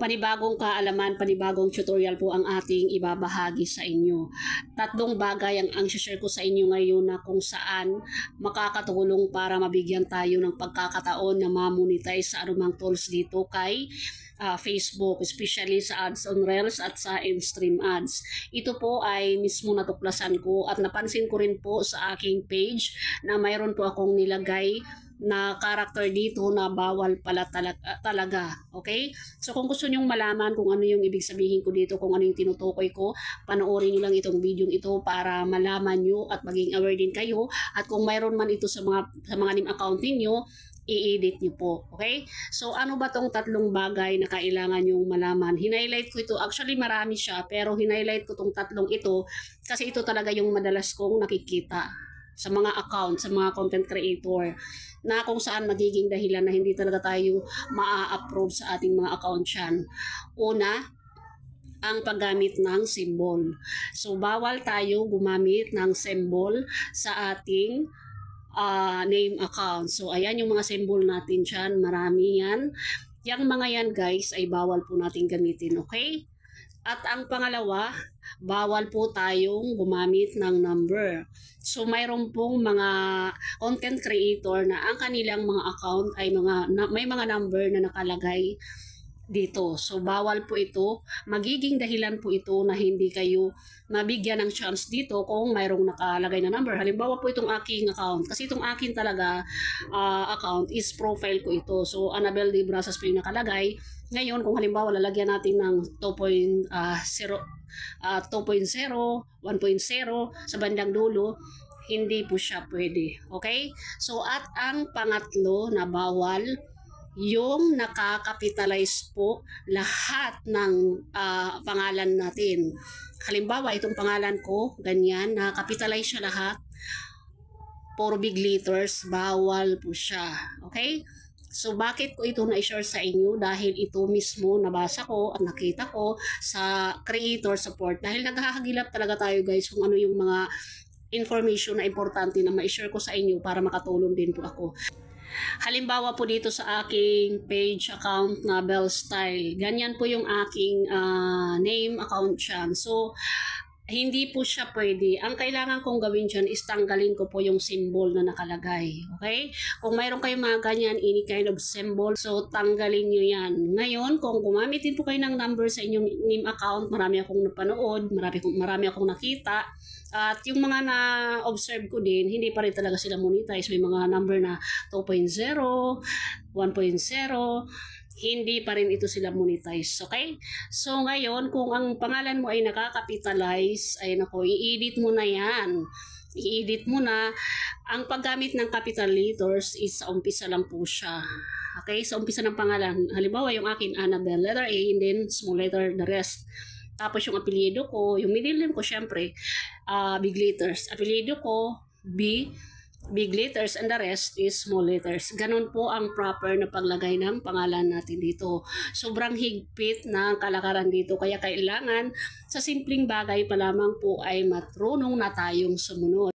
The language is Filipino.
Panibagong kaalaman, panibagong tutorial po ang ating ibabahagi sa inyo. Tatlong bagay ang share ko sa inyo ngayon na kung saan makakatulong para mabigyan tayo ng pagkakataon na ma-monetize sa anumang tools dito kay Facebook, especially sa ads on Reels at sa in-stream ads. Ito po ay mismo natuklasan ko at napansin ko rin po sa aking page na mayroon po akong nilagay na character dito na bawal pala talaga. Okay? So kung gusto nyong malaman kung ano yung ibig sabihin ko dito, kung ano yung tinutukoy ko, panoorin nyo lang itong video ito para malaman nyo at maging aware din kayo. At kung mayroon man ito sa mga NIM account niyo, i-edit nyo po. Okay? So ano ba tong tatlong bagay na kailangan nyong malaman? Hinighlight ko ito. Actually marami siya, pero hinighlight ko tong tatlong ito kasi ito talaga yung madalas kong nakikita sa mga account, sa mga content creator, na kung saan magiging dahilan na hindi talaga tayo maa-approve sa ating mga account yan. Una, ang paggamit ng symbol. So bawal tayo gumamit ng symbol sa ating name account. So ayan yung mga symbol natin dyan, marami yan. Yang mga yan guys ay bawal po natin gamitin, okay? At ang pangalawa, bawal po tayong gumamit ng number. So mayroon pong mga content creator na ang kanilang mga account ay may mga number na nakalagay dito. So bawal po ito. Magiging dahilan po ito na hindi kayo mabigyan ng chance dito kung mayroong nakalagay na number. Halimbawa po itong aking account. Kasi itong akin talaga account is profile ko ito. So Annabel de Brasas po yung nakalagay. Ngayon kung halimbawa lalagyan natin ng 2.0, 1.0 sa bandang dulo, hindi po siya pwede. Okay? So at ang pangatlo na bawal, yung nakakapitalize po lahat ng pangalan natin. Halimbawa, itong pangalan ko, ganyan, nakakapitalize siya lahat. Puro big letters, bawal po siya. Okay? So, bakit ko ito na-share sa inyo? Dahil ito mismo nabasa ko at nakita ko sa creator support. Dahil naghahagilap talaga tayo guys kung ano yung mga information na importante na ma-share ko sa inyo para makatulong din po ako. Halimbawa po dito sa aking page account na Bell Style. Ganyan po yung aking name account dyan. So, hindi po siya pwede. Ang kailangan kong gawin dyan is tanggalin ko po yung symbol na nakalagay. Okay? Kung mayroon kayong mga ganyan, any kind of symbol, so tanggalin nyo yan. Ngayon, kung gumamit din po kayo ng number sa inyong name account, marami akong napanood, marami akong nakita. At yung mga na-observe ko din, hindi pa rin talaga sila monetize. May mga number na 2.0, 1.0, hindi pa rin ito sila monetize. Okay? So ngayon, kung ang pangalan mo ay nakakapitalize, ay nako, i-edit mo na yan. I-edit mo na. Ang paggamit ng capital letters is sa umpisa lang po siya. Okay? Sa umpisa ng pangalan. Halimbawa, yung akin, Annabel, letter A, and then small letter, the rest. Tapos yung apelyido ko, yung middle name ko syempre, big letters. Apelyido ko, B, big letters, and the rest is small letters. Ganon po ang proper na paglagay ng pangalan natin dito. Sobrang higpit na kalakaran dito. Kaya kailangan sa simpleng bagay pa lamang po ay matrunong na tayong sumunod.